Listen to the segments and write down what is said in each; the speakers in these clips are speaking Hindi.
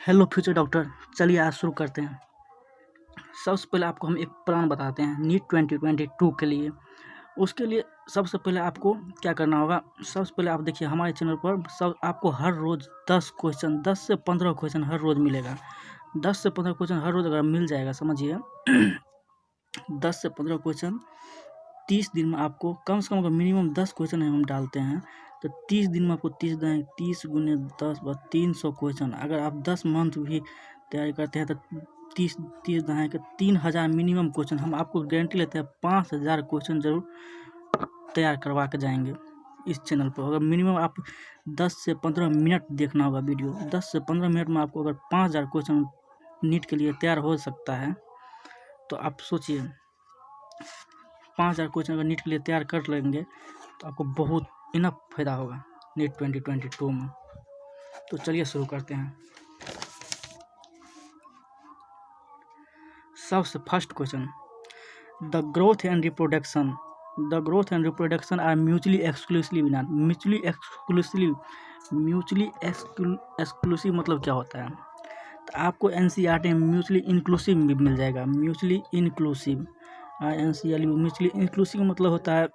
हेलो फ्यूचर डॉक्टर, चलिए आज शुरू करते हैं। सबसे पहले आपको हम एक प्लान बताते हैं नीट 2022 के लिए। उसके लिए सबसे पहले आपको क्या करना होगा। सबसे पहले आप देखिए हमारे चैनल पर सब आपको हर रोज़ 10 से 15 क्वेश्चन हर रोज़ मिलेगा। 10 से 15 क्वेश्चन हर रोज़ अगर मिल जाएगा, समझिए 10 से 15 क्वेश्चन 30 दिन में आपको कम से कम अगर मिनिमम 10 क्वेश्चन हम डालते हैं तो 30 दिन में आपको 30 गुने 10 बस 300 क्वेश्चन। अगर आप 10 मंथ भी तैयारी करते हैं तो 30 30 दहाई के 3000 मिनिमम क्वेश्चन हम आपको गारंटी लेते हैं 5000 क्वेश्चन जरूर तैयार करवा के जाएंगे इस चैनल पर। अगर मिनिमम आप 10 से 15 मिनट देखना होगा वीडियो, 10 से 15 मिनट में आपको अगर 5000 क्वेश्चन नीट के लिए तैयार हो सकता है तो आप सोचिए 5000 क्वेश्चन अगर नीट के लिए तैयार कर लेंगे तो आपको बहुत इनफ फायदा होगा नीट 2022 में। तो चलिए शुरू करते हैं। सबसे first question, the growth and reproduction are mutually exclusive मतलब क्या होता है। तो आपको एनसीईआरटी में म्यूचुअली इंक्लूसिव भी मिल जाएगा। म्यूचुअली इंक्लूसिव म्यूचुअली इंक्लूसिव मतलब होता है,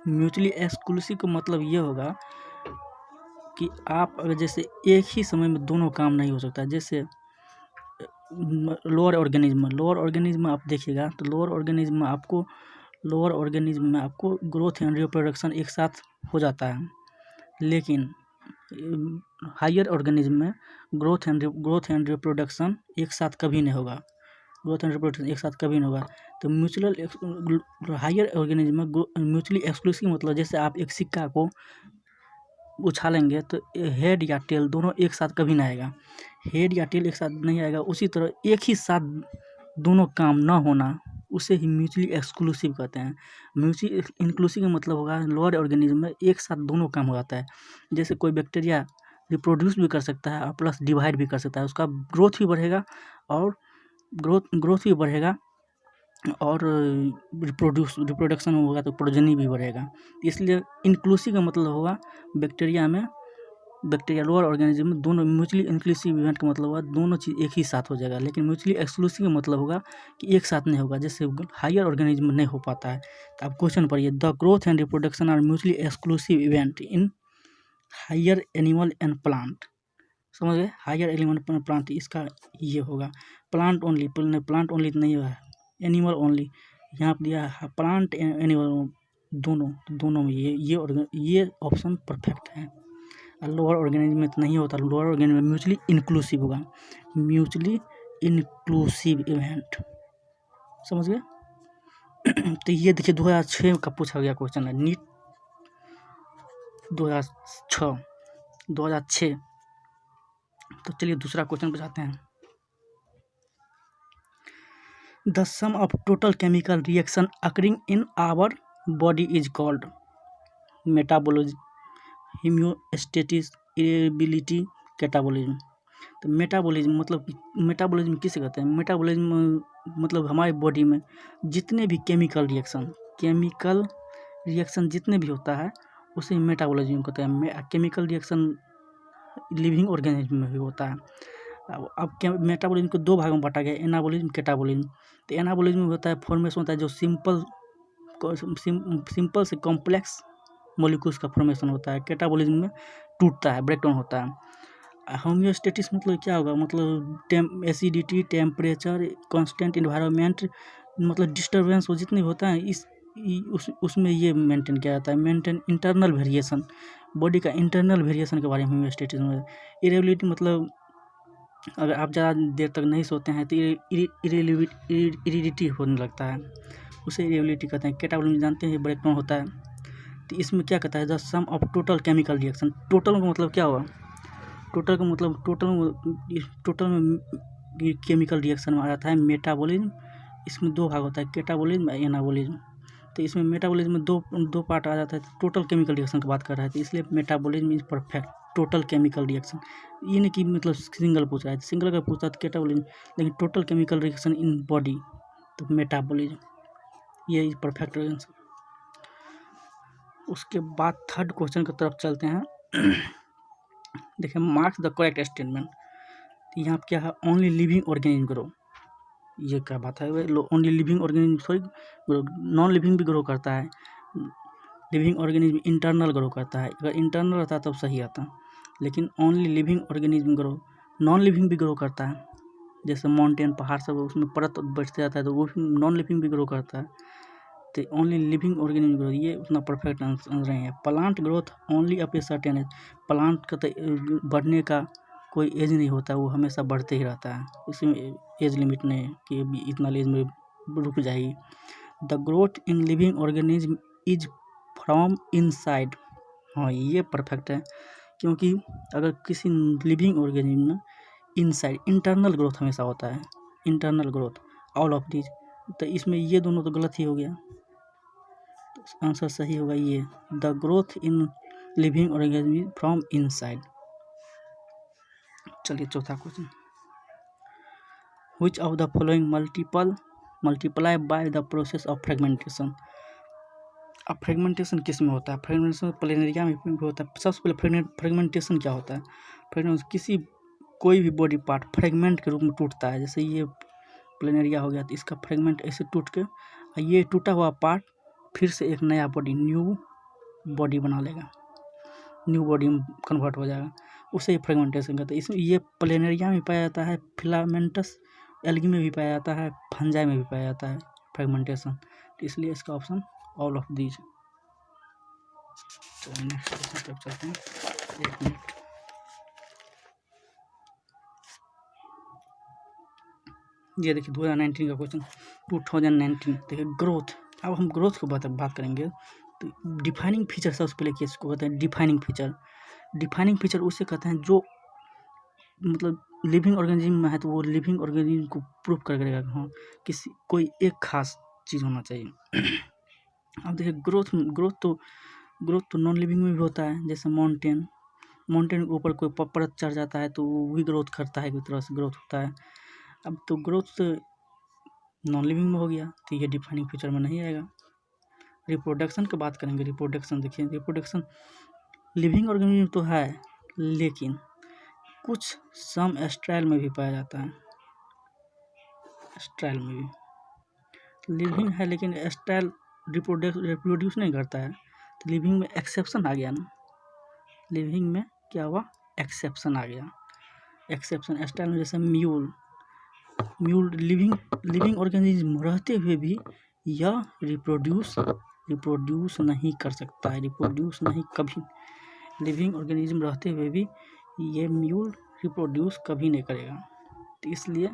म्यूचुअली एक्सक्लूसिव का मतलब ये होगा कि आप अगर जैसे एक ही समय में दोनों काम नहीं हो सकता। जैसे लोअर ऑर्गेनिज्म आप देखिएगा तो लोअर ऑर्गेनिज्म में आपको ग्रोथ एंड रिप्रोडक्शन एक साथ हो जाता है, लेकिन हायर ऑर्गेनिज्म में ग्रोथ एंड रिप्रोडक्शन एक साथ कभी नहीं होगा। तो हायर ऑर्गेनिज्म में म्यूचुअली एक्सक्लूसिव मतलब जैसे आप एक सिक्का को उछालेंगे तो हेड या टेल दोनों एक साथ कभी नहीं आएगा। हेड या टेल एक साथ नहीं आएगा। उसी तरह एक ही साथ दोनों काम ना होना उसे ही म्यूचुअली एक्सक्लूसिव कहते हैं। म्यूचुअली इंक्लूसिव का मतलब होगा लोअर ऑर्गेनिज्म में एक साथ दोनों काम हो जाता है। जैसे कोई बैक्टीरिया रिप्रोड्यूस भी कर सकता है और प्लस डिवाइड भी कर सकता है, उसका ग्रोथ भी बढ़ेगा और रिप्रोडक्शन होगा तो प्रोजनी भी बढ़ेगा। इसलिए इंक्लूसिव का मतलब होगा बैक्टीरिया लोअर ऑर्गेनिज्म में दोनों म्यूचुअली इंक्लूसिव इवेंट का मतलब होगा दोनों चीज़ एक ही साथ हो जाएगा। लेकिन म्यूचुअली एक्सक्लूसिव का मतलब होगा कि एक साथ नहीं होगा, जैसे हायर ऑर्गेनिज्म में नहीं हो पाता है। तो आप क्वेश्चन पढ़िए, the growth and reproduction are mutually exclusive event in higher animal and plant. समझ गए, हायर एनिमल एंड प्लांट इसका ये होगा। प्लांट ओनली नहीं होगा, एनिमल ओनली यहाँ पर दिया है। प्लांट एनिमल दोनों में ये ऑप्शन परफेक्ट है। लोअर ऑर्गेनिज्म में तो नहीं होता, लोअर ऑर्गेनिज्म में म्यूचुअली इंक्लूसिव होगा, म्यूचुअली इंक्लूसिव इवेंट। समझ गए। तो ये देखिए 2006 का पूछा गया क्वेश्चन है, नीट 2006। तो चलिए दूसरा क्वेश्चन पे जाते हैं। The sum of total chemical reaction occurring in our body is called metabolism, homeostasis, irritability, catabolism. तो मेटाबॉलिज्म किसे कहते हैं। मेटाबॉलिज्म मतलब हमारे बॉडी में जितने भी केमिकल रिएक्शन जितने भी होता है उसे मेटाबॉलिज्म कहते हैं। केमिकल रिएक्शन लिविंग ऑर्गेनिज्म में भी होता है। अब मेटाबॉलिज्म को दो भागों में बांटा गया, एनाबॉलिज्म, कैटाबॉलिज्म। तो एनाबॉलिज्म में होता है फॉर्मेशन होता है जो सिंपल से कॉम्प्लेक्स मॉलिक्यूल्स का फॉर्मेशन होता है। कैटाबॉलिज्म में टूटता है, ब्रेकडाउन होता है। होम्योस्टेसिस मतलब क्या होगा, मतलब एसिडिटी, टेम्परेचर, कांस्टेंट इन्वायरमेंट, मतलब डिस्टर्बेंस वो जितने होता है उसमें ये मेंटेन किया जाता है। मेंटेन इंटरनल वेरिएशन, बॉडी का इंटरनल वेरिएशन के बारे में होम्योस्टेसिस में। इरेबिलिटी मतलब अगर आप ज़्यादा देर तक नहीं सोते हैं तो इरिडिटी होने लगता है, उसे इरेबिलिटी कहते हैं। कैटाबॉलिज्म जानते हैं ब्रेकडाउन होता है। तो इसमें क्या कहता है, the sum of total chemical reaction. Total का मतलब क्या हुआ, टोटल में केमिकल रिएक्शन में आ जाता है मेटाबॉलिज्म। इसमें दो भाग होता है, कैटाबॉलिज्म और एनाबॉलिज्म। तो इसमें मेटाबॉलिज्म में दो पार्ट आ जाता है। टोटल केमिकल रिएक्शन की बात कर रहा है, तो इसलिए metabolism is perfect. Total chemical reaction ये नहीं कि मतलब सिंगल पूछ रहा है, सिंगल का पूछता है तो कैटाबॉलिज्म, लेकिन total chemical reaction in body तो मेटाबॉलिज्म, ये परफेक्ट आंसर। उसके बाद थर्ड क्वेश्चन की तरफ चलते हैं। देखिए, मार्क्स द करेक्ट स्टेटमेंट। तो यहाँ क्या है, ओनली लिविंग ऑर्गेनिज्म ग्रो। ये क्या बात है, only living organism sorry grow, non living भी ग्रो करता है। लिविंग ऑर्गेनिज्म इंटरनल ग्रो करता है, अगर इंटरनल रहता तब सही आता, लेकिन only living organism grow. Non living भी ग्रो करता है, जैसे माउंटेन पहाड़ सब उसमें परत बढ़ते जाता है तो वो भी नॉन लिविंग भी ग्रो करता है। तो ओनली लिविंग ऑर्गेनिज्म ग्रोथ, ये उतना परफेक्ट आंसर नहीं है। Plant growth only up a certain age, plant का तो बढ़ने का कोई एज नहीं होता, वो हमेशा बढ़ते ही रहता है, उसमें एज लिमिट नहीं है कि अभी इतना एज में रुक जाएगी। The growth in living organism is from inside. हाँ ये परफेक्ट है, क्योंकि अगर किसी लिविंग ऑर्गेनिज्म में इनसाइड इंटरनल ग्रोथ हमेशा होता है, internal growth all of these, तो इसमें ये दोनों तो गलत ही हो गया, तो आंसर सही होगा ये, the growth in living organism from inside. चलिए चौथा question, which of the following multiply by the process of fragmentation. अब फ्रेगमेंटेशन किस में होता है, फ्रेगमेंटेशन प्लेनेरिया में भी होता है। सबसे पहले फ्रेगमेंटेशन क्या होता है, फ्रेगमेंटेशन किसी कोई भी बॉडी पार्ट फ्रेगमेंट के रूप में टूटता है, जैसे ये प्लेनेरिया हो गया तो इसका फ्रेगमेंट ऐसे टूट के ये टूटा हुआ पार्ट फिर से एक नया बॉडी, न्यू बॉडी बना लेगा, न्यू बॉडी में कन्वर्ट हो जाएगा, उसे ही फ्रेगमेंटेशन कहते हैं। इसमें ये प्लेनेरिया में पाया जाता है, फिलामेंटस एल्गी में भी पाया जाता है, फंजाई में भी पाया जाता है फ्रेगमेंटेशन, तो इसलिए इसका ऑप्शन ऑल ऑफ दीज। तो नेक्स्ट क्वेश्चन तक चलते हैं, एक मिनट। ये देखिए 2019 का क्वेश्चन, 2019 देखिए ग्रोथ। अब हम ग्रोथ के बात करेंगे, तो डिफाइनिंग फीचर सबसे पहले किसको कहते हैं, डिफाइनिंग फीचर। डिफाइनिंग फीचर उसे कहते हैं जो मतलब लिविंग ऑर्गेनिज्म में है तो वो लिविंग ऑर्गेनिज्म को प्रूव करेगा, हाँ किसी कोई एक खास चीज़ होना चाहिए। अब देखिए ग्रोथ तो नॉन लिविंग में भी होता है, जैसे माउंटेन के ऊपर कोई परत चढ़ जाता है तो वो भी ग्रोथ करता है, एक तरह से ग्रोथ होता है। अब तो ग्रोथ नॉन लिविंग में हो गया, तो ये डिफाइनिंग फीचर में नहीं आएगा। रिप्रोडक्शन की बात करेंगे, रिप्रोडक्शन देखिए, रिप्रोडक्शन लिविंग ऑर्गेनिज्म तो है लेकिन कुछ सम एस्ट्रैल में भी पाया जाता है, एस्ट्रैल में भी लिविंग है लेकिन एस्ट्रैल रिप्रोड्यूस नहीं करता है, तो लिविंग में एक्सेप्शन आ गया ना, लिविंग में क्या हुआ, एक्सेप्शन आ गया। एक्सेप्शन एस्ट्रैल में जैसे म्यूल लिविंग ऑर्गेनिज्म रहते हुए भी यह रिप्रोड्यूस नहीं कर सकता है, रिप्रोड्यूस नहीं कभी, लिविंग ऑर्गेनिज्म रहते हुए भी ये म्यूल रिप्रोड्यूस कभी नहीं करेगा। तो इसलिए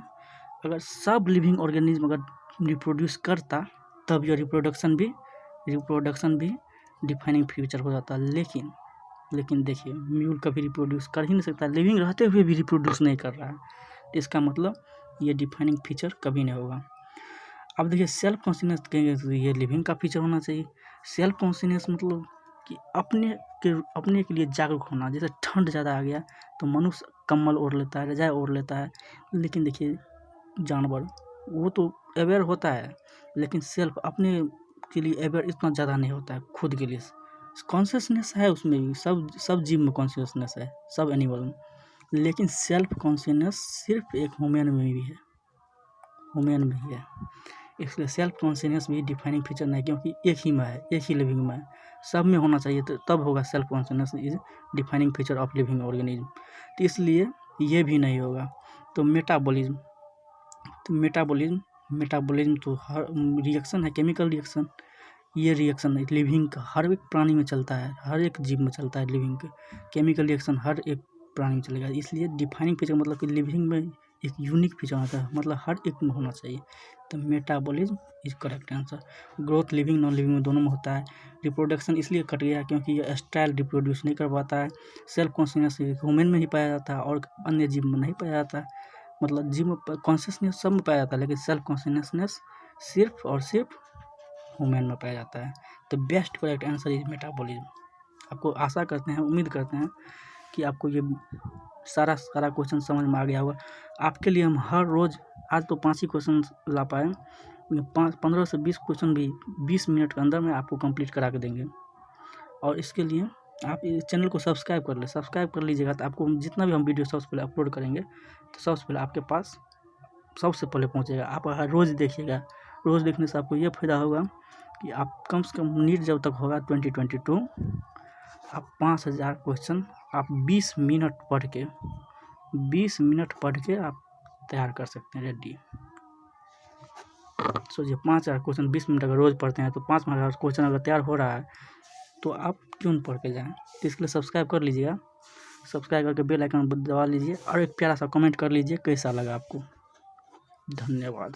अगर सब लिविंग ऑर्गेनिज्म अगर रिप्रोड्यूस करता तब यह रिप्रोडक्शन भी डिफाइनिंग फीचर हो जाता, लेकिन देखिए म्यूल कभी रिप्रोड्यूस कर ही नहीं सकता, लिविंग रहते हुए भी रिप्रोड्यूस नहीं कर रहा है, तो इसका मतलब ये डिफाइनिंग फीचर कभी नहीं होगा। अब देखिए सेल्फ कॉन्शियसनेस कहेंगे तो ये लिविंग का फीचर होना चाहिए। सेल्फ कॉन्शियसनेस मतलब कि अपने के लिए जागरूक होना, जैसे ठंड ज़्यादा आ गया तो मनुष्य कम्बल ओढ़ लेता है, रजाई ओढ़ लेता है, लेकिन देखिए जानवर वो तो अवेयर होता है, लेकिन सेल्फ अपने के लिए अवेयर इतना ज़्यादा नहीं होता है, खुद के लिए कॉन्शियसनेस है उसमें भी, सब जीव में कॉन्शियसनेस है, सब एनिमल में, लेकिन सेल्फ कॉन्शियसनेस सिर्फ एक ह्यूमन में भी है, ह्यूमन में ही है, इसलिए सेल्फ कॉन्शियसनेस भी डिफाइनिंग फीचर नहीं, क्योंकि एक ही में है, एक ही लिविंग में है, सब में होना चाहिए तो तब होगा self consciousness is defining feature of living organism, तो इसलिए ये भी नहीं होगा। तो मेटाबॉलिज्म तो हर रिएक्शन है, केमिकल रिएक्शन, ये रिएक्शन नहीं लिविंग का हर एक प्राणी में चलता है, हर एक जीव में चलता है, लिविंग के केमिकल रिएक्शन हर एक प्राणी में चलेगा, इसलिए डिफाइनिंग फीचर मतलब कि लिविंग में एक यूनिक फीचर आता है, मतलब हर एक में होना चाहिए, तो metabolism is correct answer. Growth living non living में दोनों में होता है। रिप्रोडक्शन इसलिए कट गया क्योंकि ये एस्ट्रैल रिप्रोड्यूस नहीं कर पाता है। सेल्फ कॉन्शियसनेस ह्यूमन में ही पाया जाता है और अन्य जीव में नहीं पाया जाता है, मतलब जीव में कॉन्शियसनेस सब में पाया जाता है, लेकिन सेल्फ कॉन्शियसनेस सिर्फ और सिर्फ ह्यूमन में पाया जाता है। तो best correct answer is metabolism. आपको आशा करते हैं, उम्मीद करते हैं कि आपको ये सारा क्वेश्चन समझ में आ गया होगा। आपके लिए हम हर रोज़, आज तो 5 ही क्वेश्चन ला पाए, 15 से 20 क्वेश्चन भी 20 मिनट के अंदर में आपको कंप्लीट करा के देंगे, और इसके लिए आप इस चैनल को सब्सक्राइब कर लें, सब्सक्राइब कर लीजिएगा तो आपको जितना भी हम वीडियो सबसे पहले अपलोड करेंगे तो सबसे पहले आपके पास सबसे पहले पहुंचेगा। आप अगर रोज़ देखिएगा, रोज़ देखने से आपको ये फ़ायदा होगा कि आप कम से कम नीट जब तक होगा 2022 आप 5000 क्वेश्चन आप 20 मिनट पढ़ के आप तैयार कर सकते हैं रेडी। सोचिए 5000 क्वेश्चन 20 मिनट अगर रोज़ पढ़ते हैं तो 5000 क्वेश्चन अगर तैयार हो रहा है तो आप क्यों नहीं पढ़ के जाएँ। तो इसके लिए सब्सक्राइब कर लीजिएगा, सब्सक्राइब करके बेल आइकन दबा लीजिए और एक प्यारा सा कमेंट कर लीजिए कैसा लगा आपको। धन्यवाद।